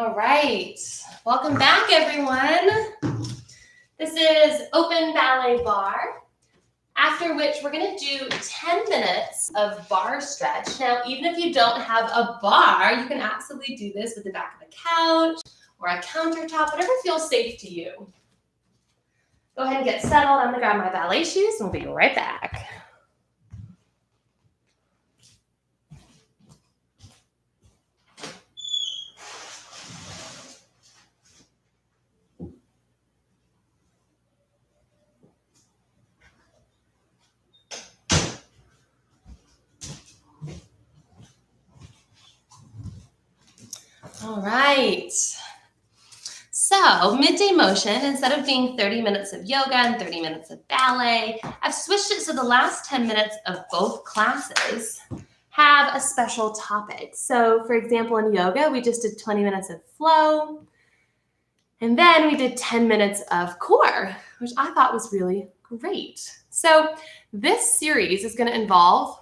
All right, welcome back everyone. This is open ballet bar, after which we're gonna do 10 minutes of bar stretch. Now, even if you don't have a bar, you can absolutely do this with the back of a couch or a countertop, whatever feels safe to you. Go ahead and get settled. I'm gonna grab my ballet shoes and we'll be right back. All right. So midday motion, instead of being 30 minutes of yoga and 30 minutes of ballet, I've switched it so the last 10 minutes of both classes have a special topic. So for example, in yoga, we just did 20 minutes of flow, and then we did 10 minutes of core, which I thought was really great. So this series is going to involve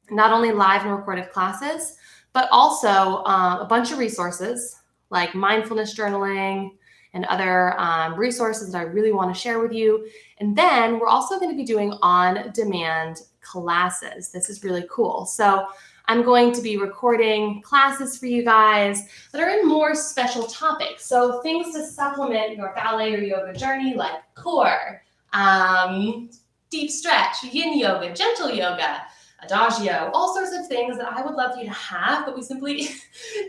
not only live and recorded classes, but also a bunch of resources like mindfulness journaling and other resources that I really want to share with you. And then we're also going to be doing on-demand classes. This is really cool. So I'm going to be recording classes for you guys that are in more special topics. So things to supplement your ballet or yoga journey, like core, deep stretch, yin yoga, gentle yoga, adagio, all sorts of things that I would love you to have, but we simply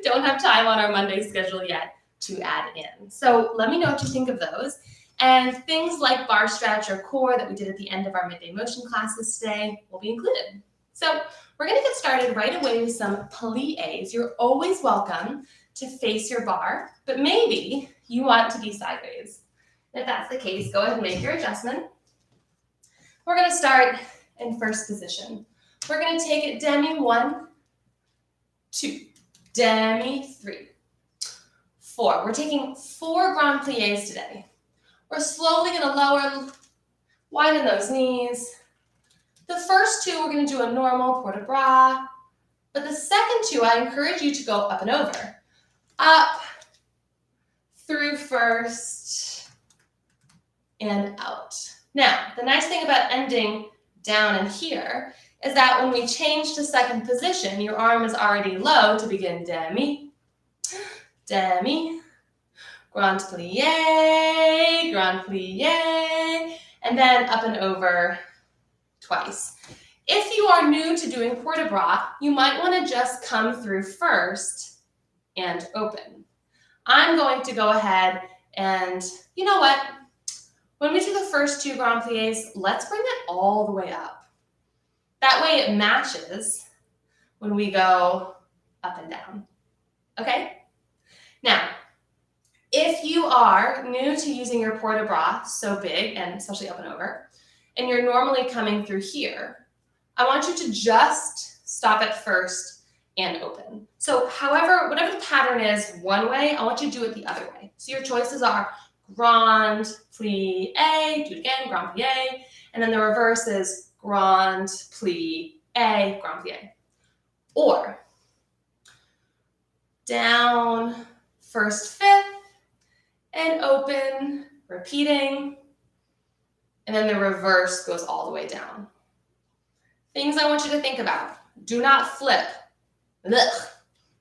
don't have time on our Monday schedule yet to add in. So let me know what you think of those. And things like bar stretch or core that we did at the end of our midday motion classes today will be included. So we're going to get started right away with some plies. You're always welcome to face your bar, but maybe you want to be sideways. If that's the case, go ahead and make your adjustment. We're going to start in first position. We're going to take it demi 1, 2, demi 3, 4. We're taking 4 grand plies today. We're slowly going to lower, widen those knees. The first 2, we're going to do a normal port de bras. But the second 2, I encourage you to go up and over. Up, through first, and out. Now, the nice thing about ending down in here is that when we change to second position, your arm is already low to begin demi, demi, grand plie, and then up and over twice. If you are new to doing port de bras, you might want to just come through first and open. I'm going to go ahead and, you know what? When we do the first 2 grand plies, let's bring it all the way up. That way it matches when we go up and down, okay? Now, if you are new to using your port de bras, so big, and especially up and over, and you're normally coming through here, I want you to just stop at first and open. So whatever the pattern is one way, I want you to do it the other way. So your choices are grand plie, do it again, grand plie, and then the reverse is grand plie, grand plie. Or down, first, 5th, and open, repeating, and then the reverse goes all the way down. Things I want you to think about. Do not flip. Ugh.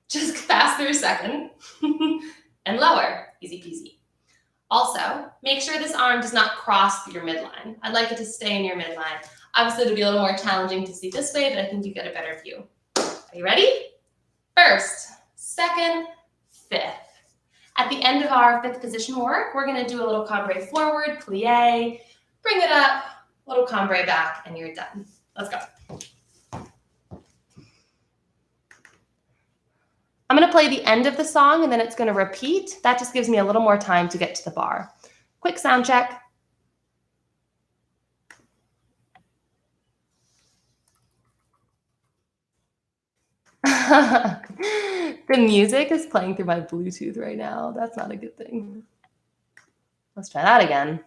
Just pass through second and lower, easy peasy. Also, make sure this arm does not cross your midline. I'd like it to stay in your midline. Obviously, it'll be a little more challenging to see this way, but I think you get a better view. Are you ready? First, second, 5th. At the end of our 5th position work, we're going to do a little cambray forward, plie, bring it up, little cambray back, and you're done. Let's go. I'm going to play the end of the song, and then it's going to repeat. That just gives me a little more time to get to the bar. Quick sound check. The music is playing through my Bluetooth right now. That's not a good thing. Let's try that again.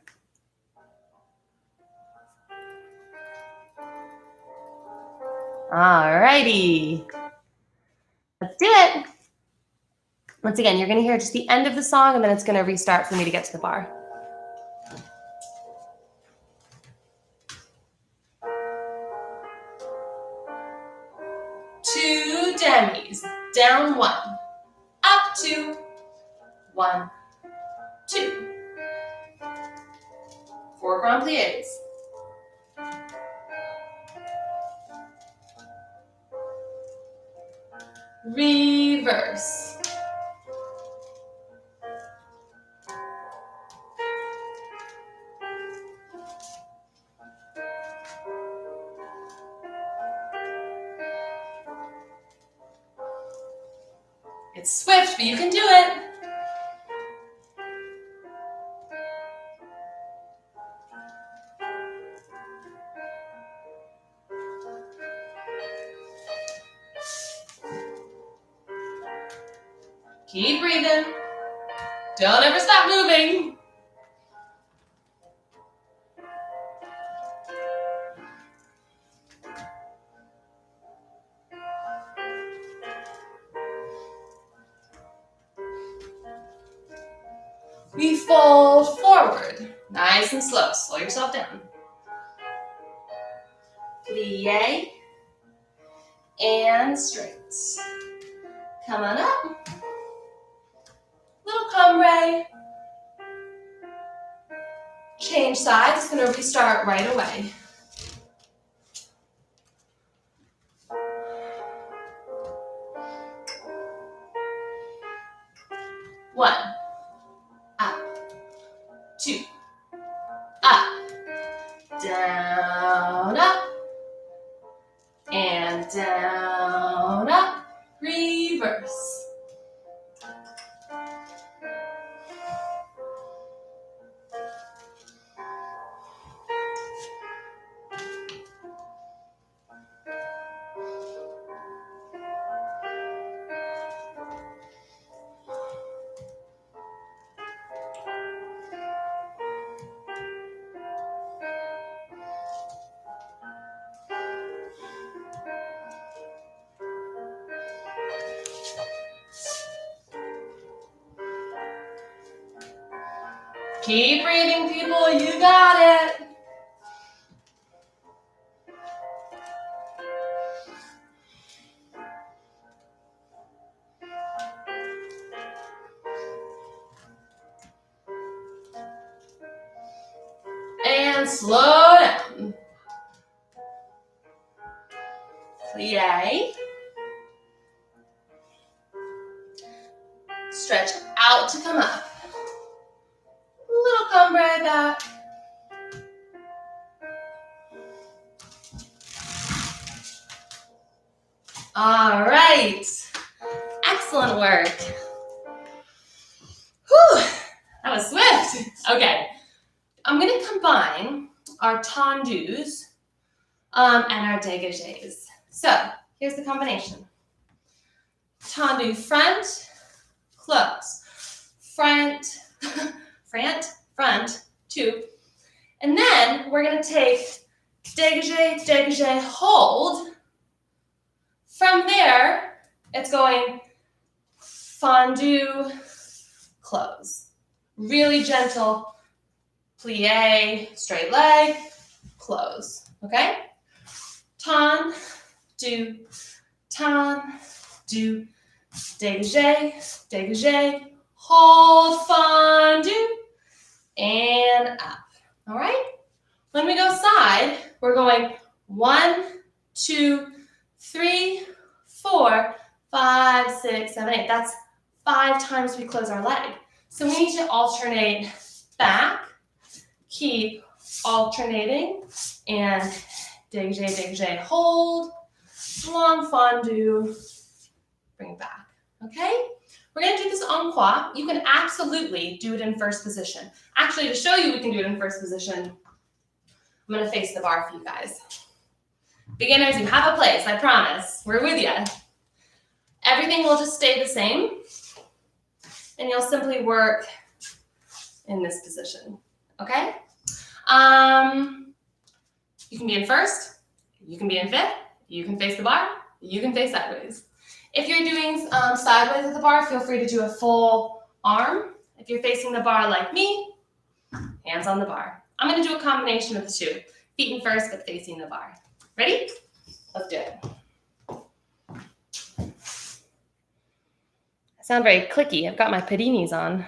All righty. Let's do it. Once again, you're going to hear just the end of the song, and then it's going to restart for me to get to the bar. 2 demis, down 1, up 2, 1, 2. 4 grand plies. Reverse. It's swift, but you can do it. Keep breathing. Don't ever stop moving. We fold forward, nice and slow. Slow yourself down. Plie and straight. Come on up. Little cambrai. Change sides. It's going to restart right away. One. Up. 2. Up. Down, up. And down, up. Reverse. Keep breathing, people. You got it. And slow down. Plie. Stretch out to come up. Little cambrai back. All right. Excellent work. Whew, that was swift. Okay. I'm going to combine our tendus and our dégagés. So here's the combination. Tendu front, close. Front, front, 2. And then we're going to take dégagé, dégagé, hold. From there, it's going fendu, close. Really gentle. Plie, straight leg, close. Okay? Tan, do, dégagé, dégagé, hold, fendu, and up. All right? When we go side, we're going 1, 2, 3, 4, 5, 6, 7, 8. That's 5 times we close our leg. So we need to alternate back, keep alternating, and dégagé, dégagé, hold, long fendu, bring it back. Okay? We're going to do this en croix. You can absolutely do it in first position. Actually, to show you we can do it in first position, I'm going to face the bar for you guys. Beginners, you have a place, I promise. We're with you. Everything will just stay the same, and you'll simply work in this position. Okay? You can be in first, you can be in fifth, you can face the bar, you can face sideways. If you're doing sideways with the bar, feel free to do a full arm. If you're facing the bar like me, hands on the bar. I'm going to do a combination of the two. Feet in first, but facing the bar. Ready? Let's do it. I sound very clicky. I've got my padinis on.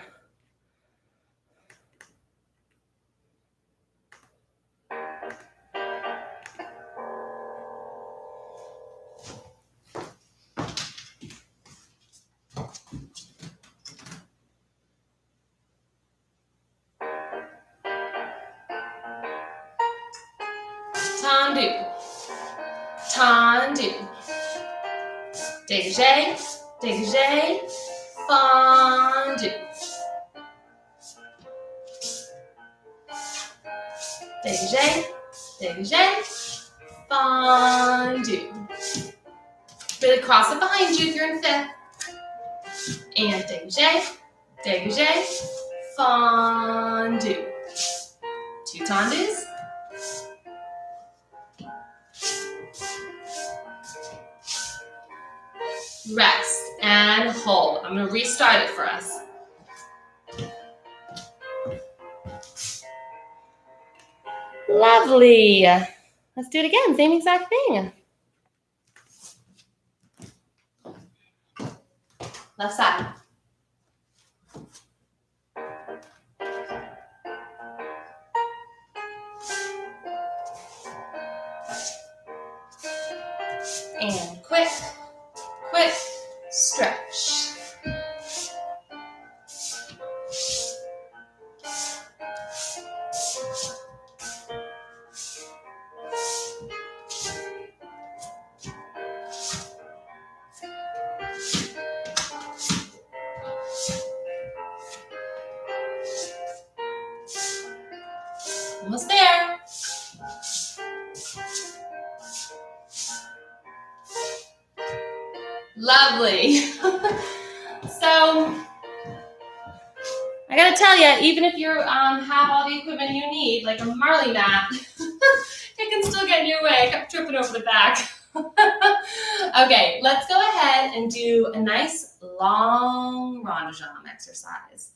Tendu, tendu, dégagé, dégagé, fendu, dégagé, dégagé, fendu. Really cross it behind you if you're in fifth. And dégagé, dégagé, fendu. Two tendus. Rest and hold. I'm going to restart it for us. Lovely. Let's do it again. Same exact thing. Left side. And quick stretch. Almost there. Lovely. So I gotta tell you, even if you have all the equipment you need, like a Marley mat, it can still get in your way. I kept tripping over the back. Okay, let's go ahead and do a nice long rondejam exercise.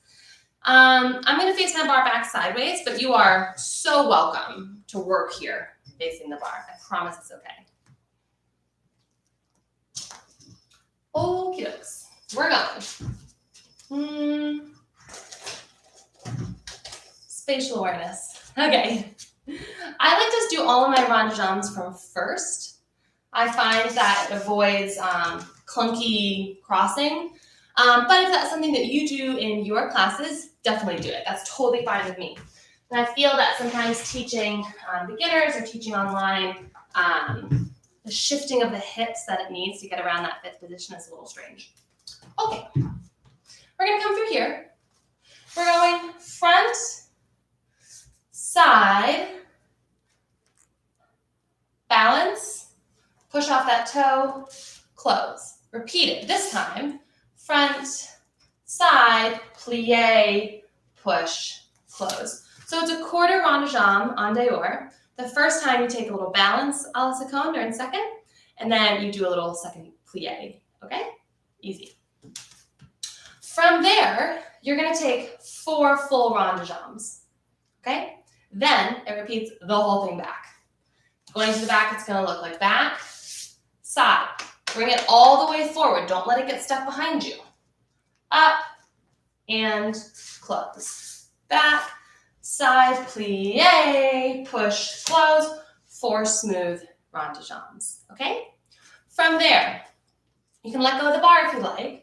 I'm going to face my bar back sideways, but you are so welcome to work here facing the bar. I promise it's okay. Okie dokes. We're going. Spatial awareness. Okay. I like to do all of my rondejams from first. I find that it avoids clunky crossing. But if that's something that you do in your classes, definitely do it. That's totally fine with me. And I feel that sometimes teaching beginners or teaching online, the shifting of the hips that it needs to get around that fifth position is a little strange. Okay, we're going to come through here. We're going front, side, balance, push off that toe, close. Repeat it. This time, front, side, plie, push, close. So it's a quarter rondejam en dehors. The first time you take a little balance a la seconde during second, and then you do a little second plie, okay? Easy. From there, you're gonna take 4 full rondejams, okay? Then it repeats the whole thing back. Going to the back, it's gonna look like back, side. Bring it all the way forward. Don't let it get stuck behind you. Up and close. Back, side, plie, push, close. 4 smooth rondejams, okay? From there, you can let go of the bar if you like.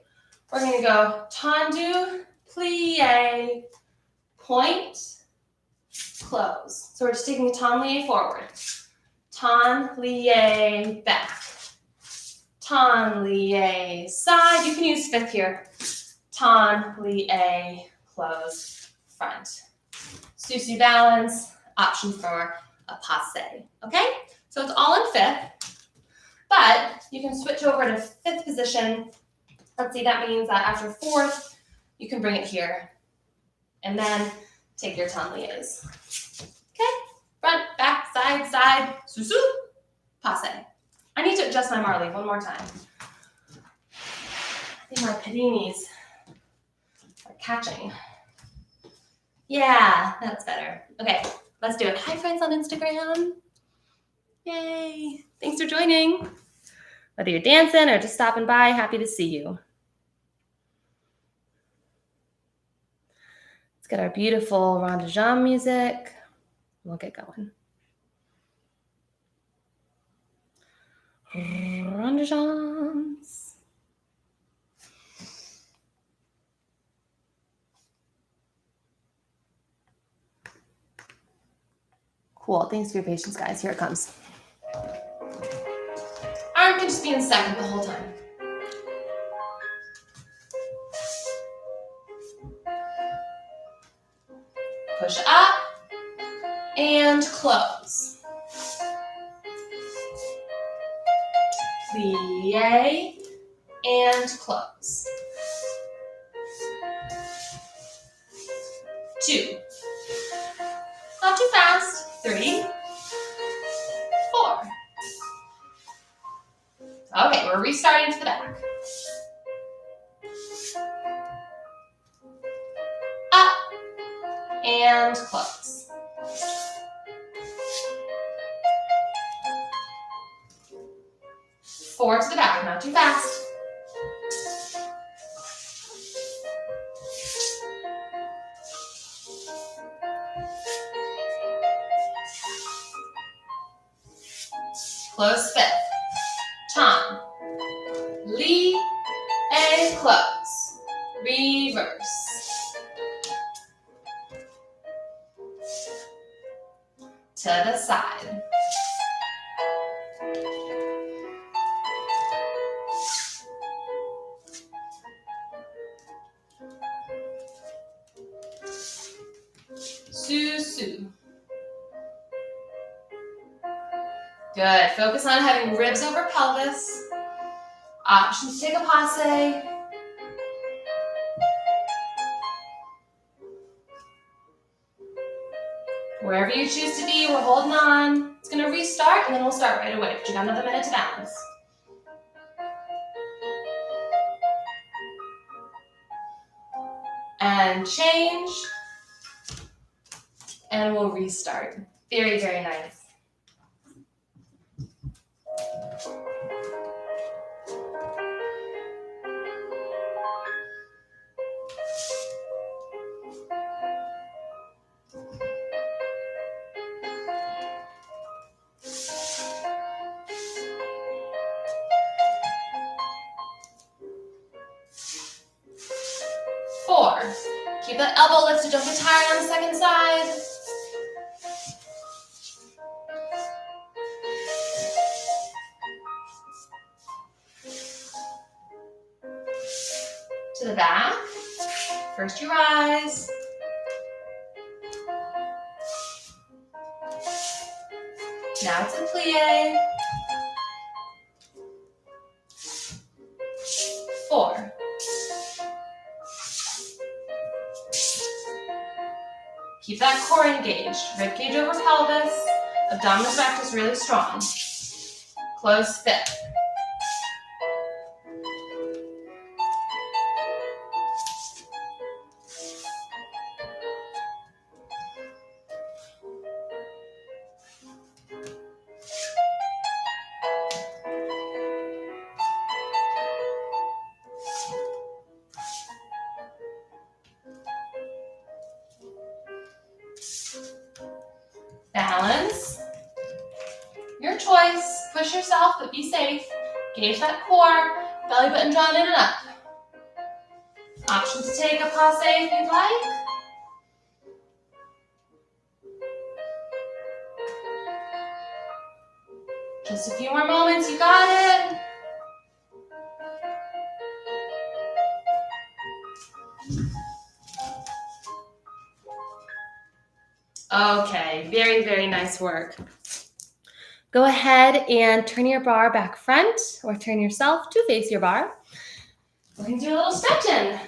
We're gonna go tendu, plie, point, close. So we're just taking a ten plie forward. Ten plie back. Ten plie side. You can use fifth here. Ten plie close front. Susu balance, option for a passe. Okay? So it's all in fifth, but you can switch over to fifth position. Let's see, that means that after fourth, you can bring it here and then take your ten plies. Okay? Front, back, side, side, susu, passe. I need to adjust my Marley one more time. think my paninis are catching. Yeah, that's better. Okay, let's do it. Hi, friends on Instagram. Yay. Thanks for joining. Whether you're dancing or just stopping by, happy to see you. Let's get our beautiful Ronde de Jambe music. We'll get going. Ronde de Jambes. Cool. Thanks for your patience, guys. Here it comes. Arm can just be in second the whole time. Push up and close. Plie and close. 2. Not too fast. 3, 4. Okay, we're restarting to the back. Up and close. Forward to the back, not too fast. Close 5th. Tom. Lee and close. Reverse. To the side. Su-su. Good. Focus on having ribs over pelvis. Option to take a passe. Wherever you choose to be, we're holding on. It's going to restart, and then we'll start right away. But you got another minute to balance. And change. And we'll restart. Very, very nice. Keep that elbow lifted, don't get tired on the second side. To the back. First you rise. Now it's a plie. 4. Keep that core engaged. Rib cage over pelvis. Abdominal rectus really strong. Close 5th. Balance. Your choice. Push yourself, but be safe. Gauge that core. Belly button drawn in and up. Option to take a passe if you'd like. Just a few more moments. You got it. Okay, very, very nice work. Go ahead and turn your bar back front or turn yourself to face your bar. We're going to do a little stretching.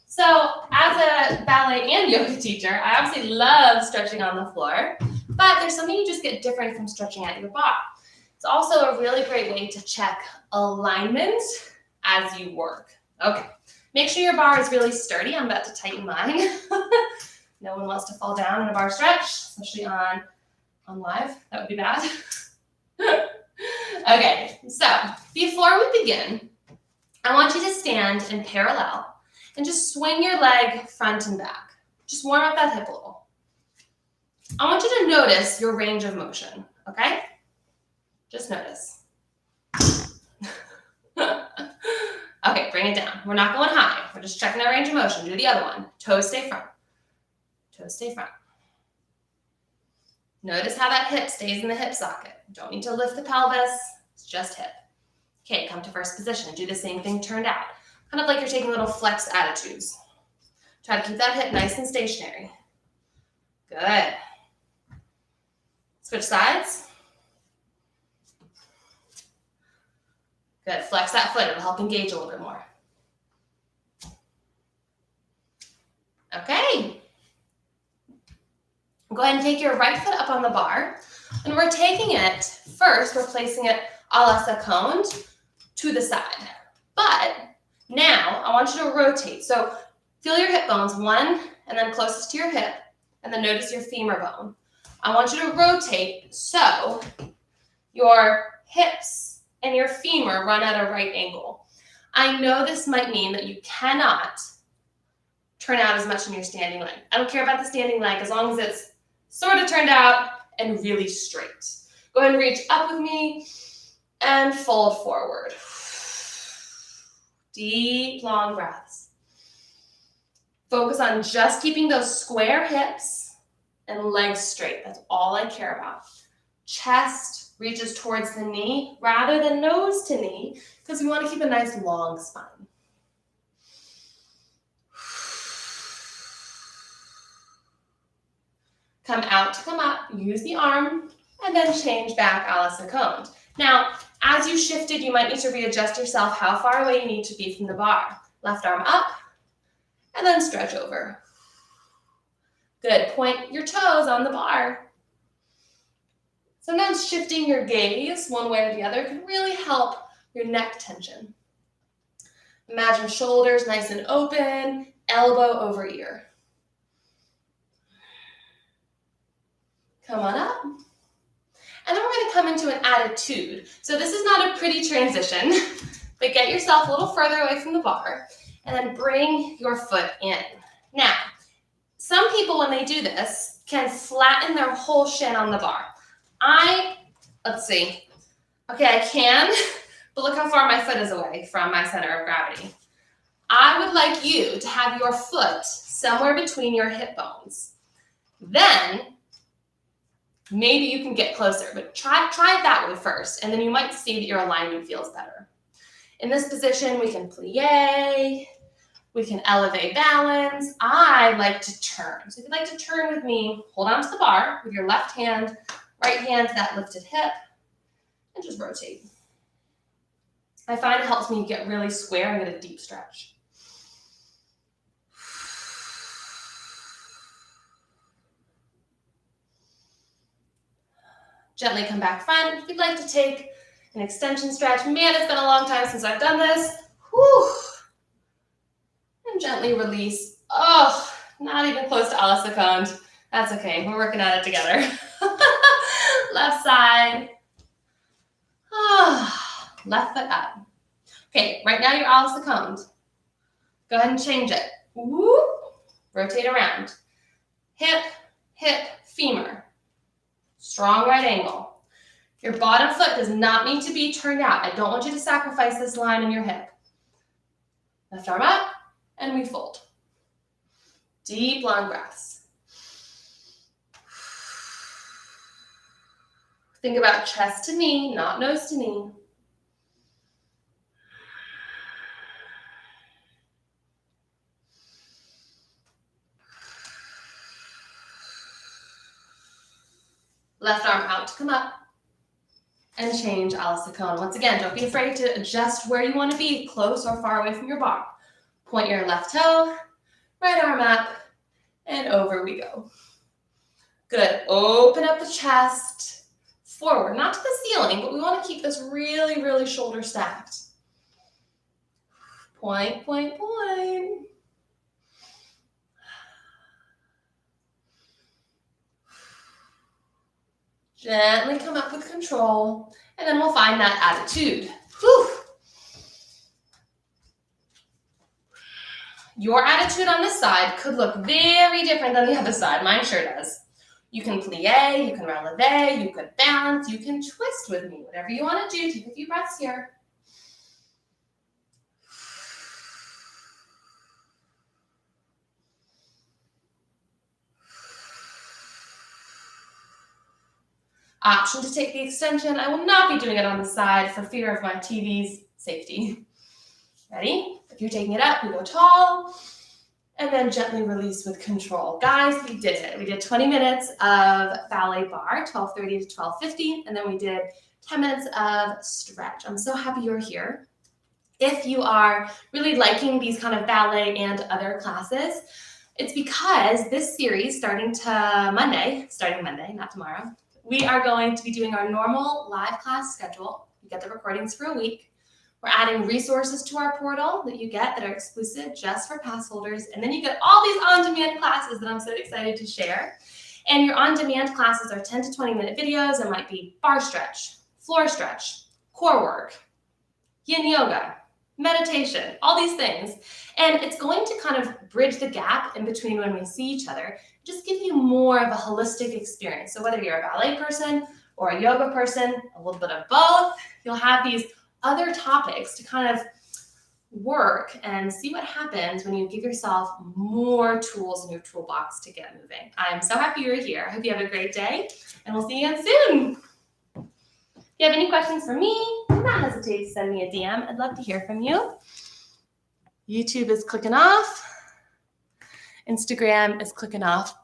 So as a ballet and yoga teacher, I obviously love stretching on the floor, but there's something you just get different from stretching at your bar. It's also a really great way to check alignment as you work. Okay, make sure your bar is really sturdy. I'm about to tighten mine. No one wants to fall down in a bar stretch, especially on live. That would be bad. Okay, so before we begin, I want you to stand in parallel and just swing your leg front and back. Just warm up that hip a little. I want you to notice your range of motion, okay? Just notice. Okay, bring it down. We're not going high. We're just checking our range of motion. Do the other one. Toes stay front. Toes stay front. Notice how that hip stays in the hip socket. Don't need to lift the pelvis. It's just hip. Okay, come to first position. Do the same thing turned out. Kind of like you're taking little flex attitudes. Try to keep that hip nice and stationary. Good. Switch sides. Good. Flex that foot. It'll help engage a little bit more. Okay. Go ahead and take your right foot up on the bar. And we're taking it, first, we're placing it a la seconde to the side. But now I want you to rotate. So feel your hip bones, one, and then closest to your hip, and then notice your femur bone. I want you to rotate so your hips and your femur run at a right angle. I know this might mean that you cannot turn out as much in your standing leg. I don't care about the standing leg as long as it's sort of turned out and really straight. Go ahead and reach up with me and fold forward. Deep, long breaths. Focus on just keeping those square hips and legs straight. That's all I care about. Chest reaches towards the knee rather than nose to knee because we want to keep a nice long spine. Come out to come up, use the arm, and then change back a la seconde. Now, as you shifted, you might need to readjust yourself how far away you need to be from the bar. Left arm up, and then stretch over. Good, point your toes on the bar. Sometimes shifting your gaze one way or the other can really help your neck tension. Imagine shoulders nice and open, elbow over ear. Come on up. And then we're going to come into an attitude. So this is not a pretty transition, but get yourself a little further away from the bar and then bring your foot in. Now, some people when they do this can flatten their whole shin on the bar. Let's see. Okay, I can, but look how far my foot is away from my center of gravity. I would like you to have your foot somewhere between your hip bones. Then maybe you can get closer, but try it that way first, and then you might see that your alignment feels better. In this position, we can plie, we can elevate balance. I like to turn. So if you'd like to turn with me, hold on to the bar with your left hand, right hand to that lifted hip, and just rotate. I find it helps me get really square and get a deep stretch. Gently come back front. If you'd like to take an extension stretch, man, it's been a long time since I've done this. Whew. And gently release. Oh, not even close to a la seconde. That's okay, we're working at it together. Left side. Oh, left foot up. Okay, right now you're a la seconde. Go ahead and change it. Whoop. Rotate around. Hip, hip, femur. Strong right angle. Your bottom foot does not need to be turned out. I don't want you to sacrifice this line in your hip. Left arm up, and we fold. Deep, long breaths. Think about chest to knee, not nose to knee. Left arm out to come up and change a la seconde. Once again, don't be afraid to adjust where you want to be, close or far away from your bar. Point your left toe, right arm up, and over we go. Good. Open up the chest, forward, not to the ceiling, but we want to keep this really, really shoulder stacked. Point, point, point. Gently come up with control, and then we'll find that attitude. Whew. Your attitude on this side could look very different than the other side. Mine sure does. You can plie, you can releve, you could balance, you can twist with me. Whatever you want to do, take a few breaths here. Option to take the extension. I will not be doing it on the side for fear of my TV's safety. Ready? If you're taking it up, we go tall, and then gently release with control. Guys, we did it. We did 20 minutes of ballet bar, 12:30 to 12:50, and then we did 10 minutes of stretch. I'm so happy you're here. If you are really liking these kind of ballet and other classes, it's because this series starting Monday, not tomorrow, we are going to be doing our normal live class schedule. You get the recordings for a week. We're adding resources to our portal that you get that are exclusive just for pass holders. And then you get all these on-demand classes that I'm so excited to share. And your on-demand classes are 10 to 20 minute videos. It might be bar stretch, floor stretch, core work, yin yoga, meditation, all these things. And it's going to kind of bridge the gap in between when we see each other, just give you more of a holistic experience. So whether you're a ballet person or a yoga person, a little bit of both, you'll have these other topics to kind of work and see what happens when you give yourself more tools in your toolbox to get moving. I'm so happy you're here. I hope you have a great day, and we'll see you again soon. If you have any questions for me, do not hesitate to send me a DM. I'd love to hear from you. YouTube is clicking off. Instagram is clicking off.